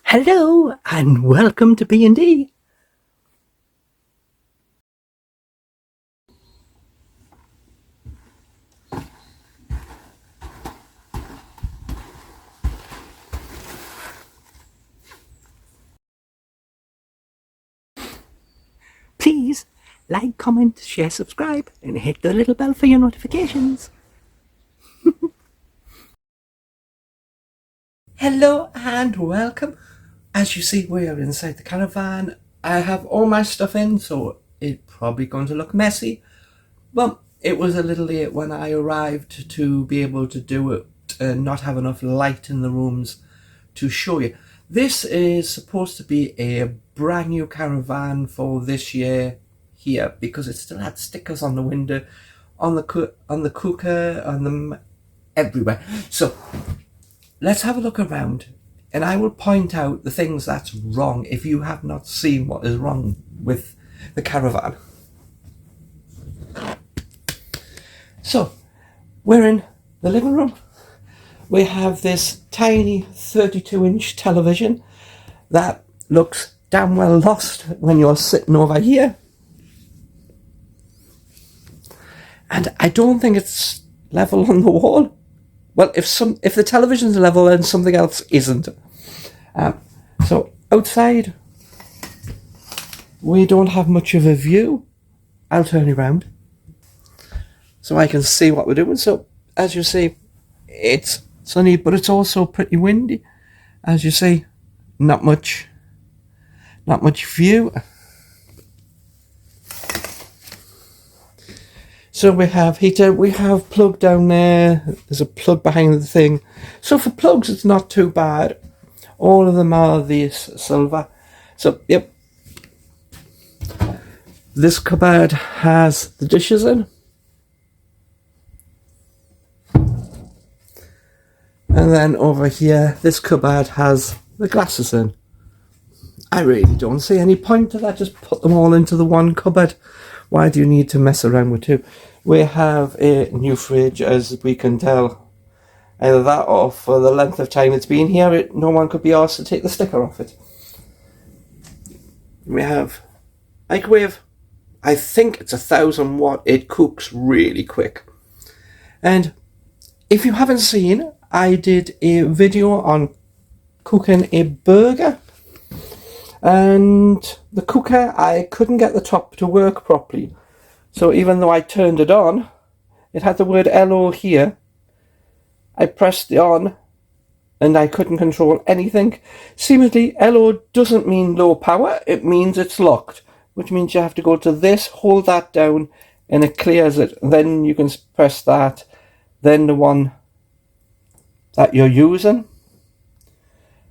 Hello and welcome to B&D. Please like, comment, share, subscribe and hit the little bell for your notifications. Hello and welcome. As you see, we are inside the caravan. I have all my stuff in, so it's probably going to look messy. But it was a little late when I arrived to be able to do it and not have enough light in the rooms to show you. This is supposed to be a brand new caravan for this year here because it still had stickers on the window, on the cooker, on the everywhere. So let's have a look around and I will point out the things that's wrong if you have not seen what is wrong with the caravan. So we're in the living room. We have this tiny 32-inch television that looks damn well lost when you're sitting over here. And I don't think it's level on the wall. Well, if the television's level, then something else isn't. So outside, we don't have much of a view. I'll turn you around so I can see what we're doing. So as you see, it's sunny, but it's also pretty windy. As you see, not much view. So we have heater, we have plug down there, there's a plug behind the thing. So for plugs, it's not too bad. All of them are this silver. So, yep. This cupboard has the dishes in. And then over here, this cupboard has the glasses in. I really don't see any point to that. Just put them all into the one cupboard. Why do you need to mess around with two? We have a new fridge, as we can tell. Either that or for the length of time it's been here, no one could be asked to take the sticker off it. We have microwave. I think it's 1,000 watt. It cooks really quick. And if you haven't seen, I did a video on cooking a burger. And the cooker, I couldn't get the top to work properly. So even though I turned it on, it had the word LO here. I pressed it on and I couldn't control anything. Seemingly, LO doesn't mean low power, it means it's locked, which means you have to go to this, hold that down, and it clears it. Then you can press that, then the one that you're using,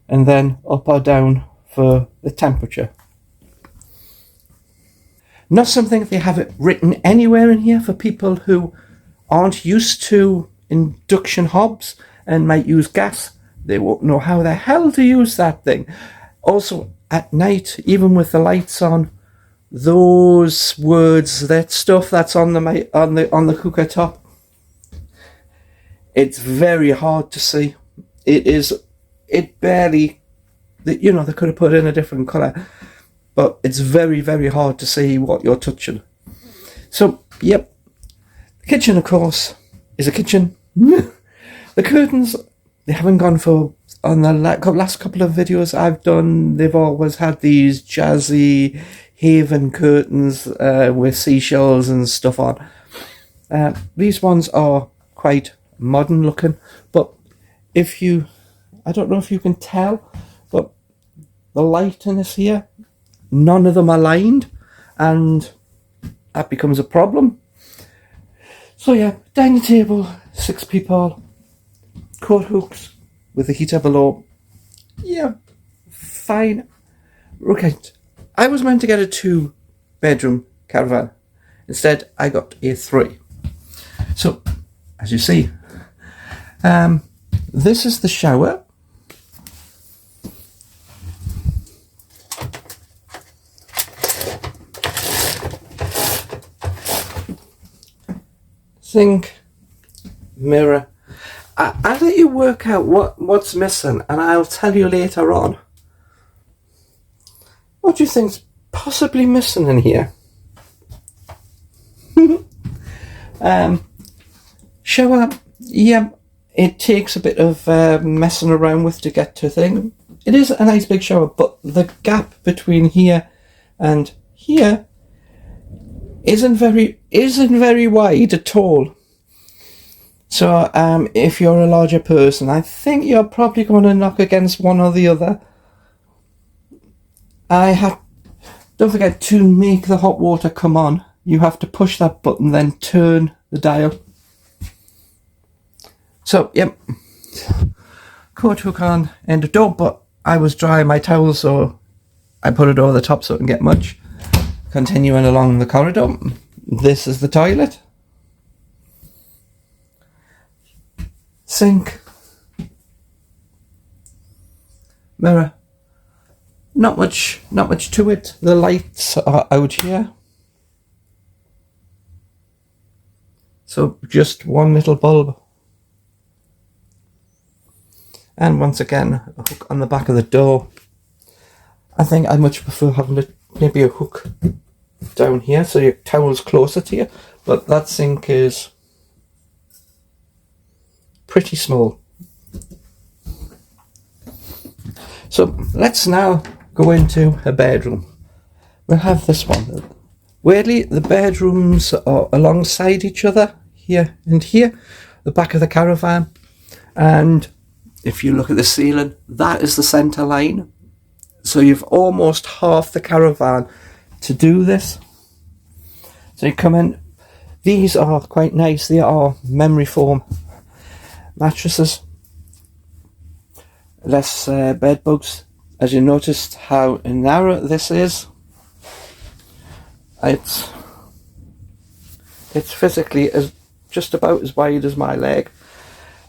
and then up or down for the temperature. Not something they have it written anywhere in here for people who aren't used to induction hobs and might use gas. They won't know how the hell to use that thing. Also, at night, even with the lights on, those words, that stuff that's on the cooker top, it's very hard to see. It barely, they could have put in a different colour, but it's very, very hard to see what you're touching. So, yep, the kitchen, of course, is a kitchen. The curtains, they haven't gone for, on the last couple of videos I've done, they've always had these jazzy haven curtains with seashells and stuff on. These ones are quite modern looking, but I don't know if you can tell, but the light in this here, none of them are lined, and that becomes a problem. So yeah, dining table, 6 people, coat hooks with the heater below. Yeah, fine. Okay, I was meant to get a 2-bedroom caravan. Instead, I got a 3. So, as you see, this is the shower. Sink, mirror. I'll let you work out what's missing, and I'll tell you later on. What do you think's possibly missing in here? Shower, yeah, it takes a bit of messing around with to get to thing. It is a nice big shower, but the gap between here and here isn't very wide at all. So if you're a larger person, I think you're probably going to knock against one or the other. Don't forget to make the hot water come on. You have to push that button, then turn the dial. So, yep. Coat hook on end of door, but I was drying my towels, so I put it over the top so it didn't get much. Continuing along the corridor, this is the toilet. Sink. Mirror. Not much to it. The lights are out here. So just one little bulb. And once again, a hook on the back of the door. I think I much prefer having maybe a hook down here so your towel's closer to you. But that sink is pretty small. So let's now go into a bedroom. We'll have this one. Weirdly, the bedrooms are alongside each other, here and here, the back of the caravan. And if you look at the ceiling, that is the centre line. So you've almost half the caravan to do this. So you come in. These are quite nice. They are memory foam mattresses. Less bed bugs. As you noticed how narrow this is. It's physically just about as wide as my leg.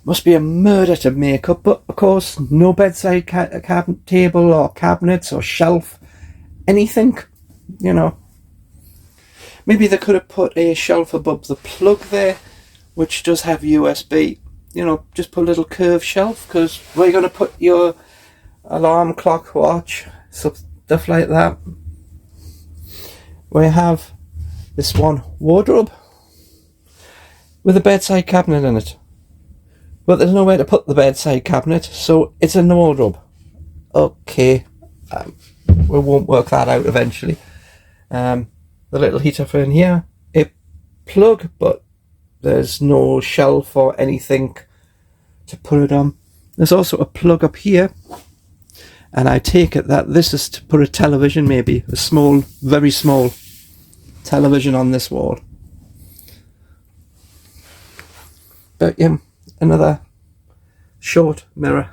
Must be a murder to make up, but of course no bedside cabinet table or cabinets or shelf, anything, you know. Maybe they could have put a shelf above the plug there, which does have USB. You know, just put a little curved shelf, because where are you going to put your alarm clock, watch, stuff like that. We have this one wardrobe with a bedside cabinet in it. But there's nowhere to put the bedside cabinet, so it's in the wardrobe. Okay, we won't work that out eventually. The little heater for in here, a plug, but there's no shelf or anything to put it on. There's also a plug up here, and I take it that this is to put a television, maybe a small, very small television on this wall. But yeah, another short mirror.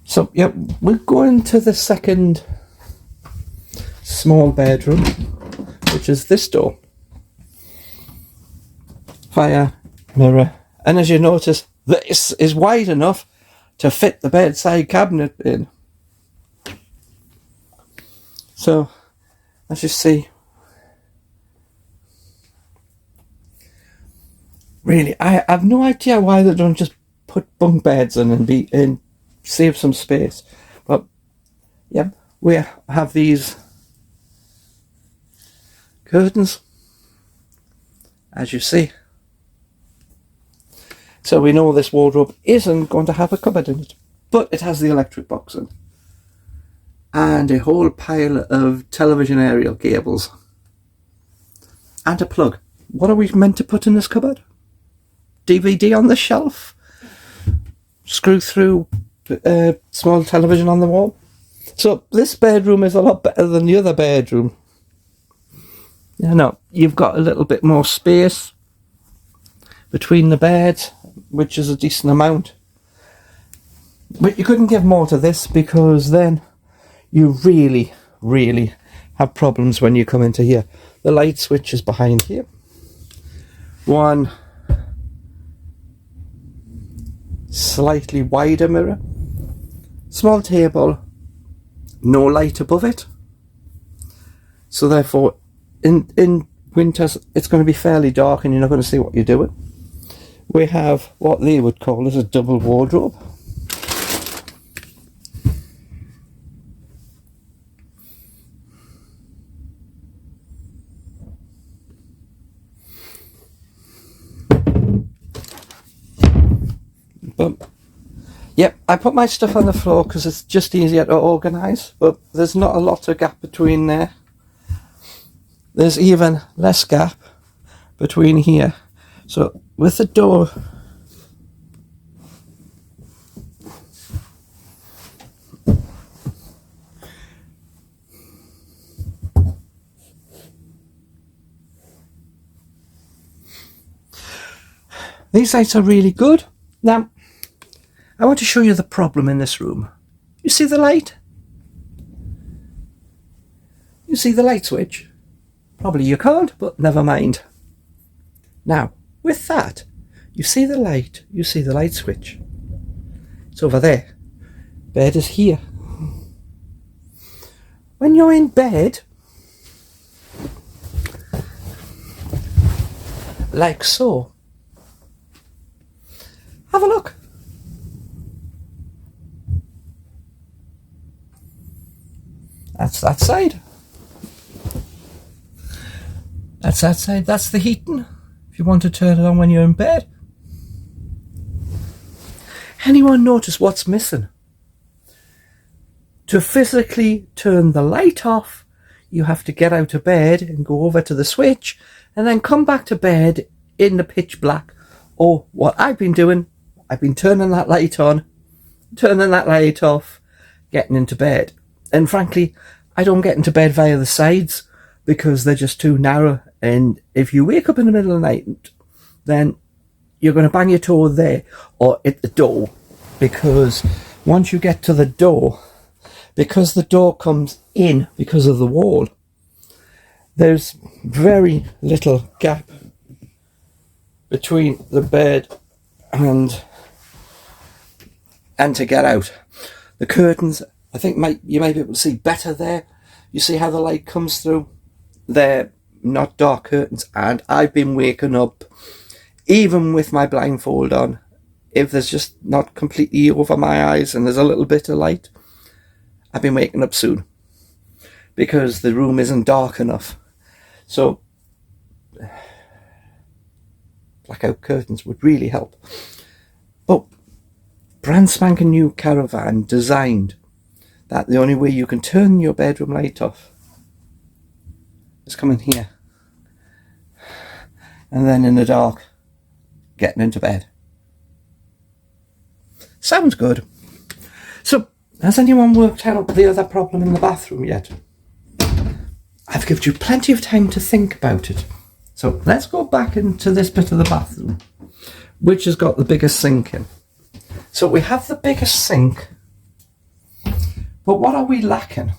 So yeah, we're going to the second small bedroom, which is this door. Fire, mirror, and as you notice, this is wide enough to fit the bedside cabinet in. So let's just see. Really, I have no idea why they don't just put bunk beds in and save some space. But yeah, we have these curtains, as you see. So we know this wardrobe isn't going to have a cupboard in it, but it has the electric box in, and a whole pile of television aerial cables, and a plug. What are we meant to put in this cupboard? DVD on the shelf, screw through small television on the wall. So this bedroom is a lot better than the other bedroom. You know, you've got a little bit more space between the beds, which is a decent amount. But you couldn't give more to this, because then you really, really have problems when you come into here. The light switch is behind here. One slightly wider mirror, small table, no light above it, so therefore in winters it's going to be fairly dark and you're not going to see what you're doing. We have what they would call as a double wardrobe. But yep, I put my stuff on the floor because it's just easier to organise, but there's not a lot of gap between there. There's even less gap between here. So with the door, these lights are really good. Now, I want to show you the problem in this room. You see the light? You see the light switch? Probably you can't, but never mind. Now, with that, you see the light switch. It's over there. Bed is here. When you're in bed, like so, have a look. That's that side. That's that side. That's the heating. If you want to turn it on when you're in bed. Anyone notice what's missing? To physically turn the light off, you have to get out of bed and go over to the switch and then come back to bed in the pitch black. Or what I've been doing, I've been turning that light on, turning that light off, getting into bed. And frankly, I don't get into bed via the sides because they're just too narrow. And if you wake up in the middle of the night, then you're going to bang your toe there or at the door. Because once you get to the door, because the door comes in because of the wall, there's very little gap between the bed and to get out. The curtains, I think you might be able to see better there. You see how the light comes through? They're not dark curtains, and I've been waking up, even with my blindfold on, if there's just not completely over my eyes and there's a little bit of light, I've been waking up soon because the room isn't dark enough. So blackout curtains would really help. But brand spanking new Caravan designed that the only way you can turn your bedroom light off is coming here and then in the dark getting into bed. Sounds good. So, has anyone worked out the other problem in the bathroom yet? I've given you plenty of time to think about it. So, let's go back into this bit of the bathroom, which has got the biggest sink in. So, we have the biggest sink, but what are we lacking?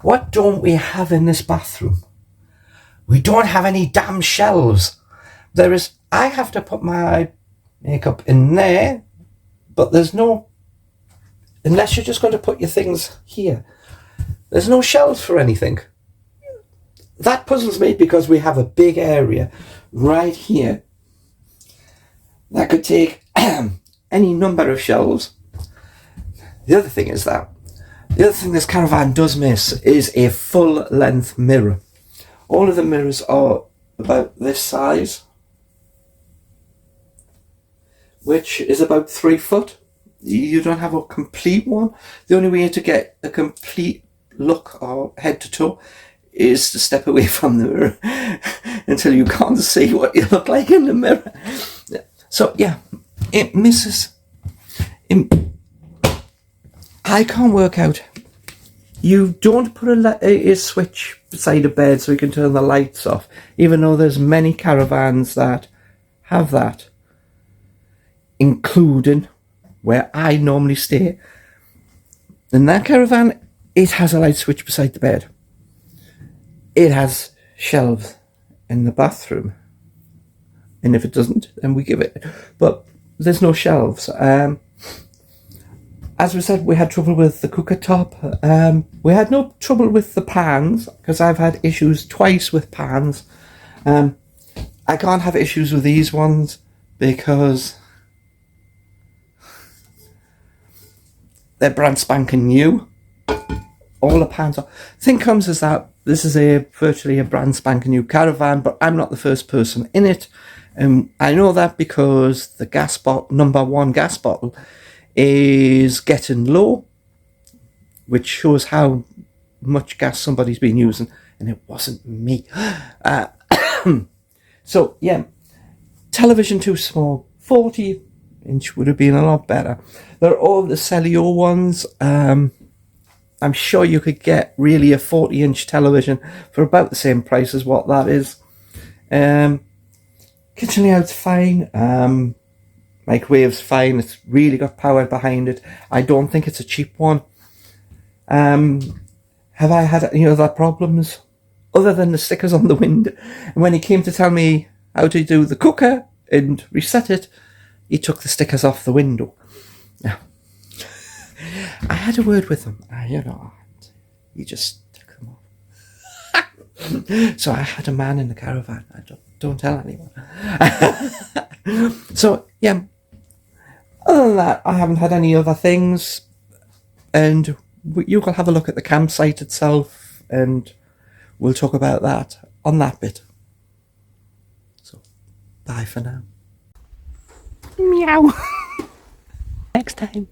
What don't we have in this bathroom? We don't have any damn shelves. I have to put my makeup in there, but there's no, unless you're just going to put your things here, there's no shelves for anything. That puzzles me because we have a big area right here that could take any number of shelves. The other thing this Caravan does miss is a full length mirror. All of the mirrors are about this size, which is about 3 foot. You don't have a complete one. The only way to get a complete look or head to toe is to step away from the mirror until you can't see what you look like in the mirror. So yeah, it misses. I can't work out. You don't put a switch beside a bed so you can turn the lights off, even though there's many Caravans that have that, including where I normally stay. In that Caravan, it has a light switch beside the bed. It has shelves in the bathroom. And if it doesn't, then we give it. But there's no shelves. As we said, we had trouble with the cooker top. We had no trouble with the pans, because I've had issues twice with pans. I can't have issues with these ones because they're brand spanking new. All the pans are. Thing comes is that this is virtually a brand spanking new Caravan, but I'm not the first person in it. I know that because the gas bottle, number 1 gas bottle, is getting low, which shows how much gas somebody's been using, and it wasn't me. So yeah, television too small. 40-inch would have been a lot better. There are all the Celio ones. I'm sure you could get really a 40-inch television for about the same price as what that is. Kitchen layout's fine. Microwave's fine. It's really got power behind it. I don't think it's a cheap one. Have I had any other problems other than the stickers on the window? And when he came to tell me how to do the cooker and reset it, he took the stickers off the window. Yeah. I had a word with him. He just took them off. So I had a man in the caravan. I don't tell anyone. So yeah. Other than that, I haven't had any other things. And you can have a look at the campsite itself, and we'll talk about that on that bit. So, bye for now. Meow. Next time.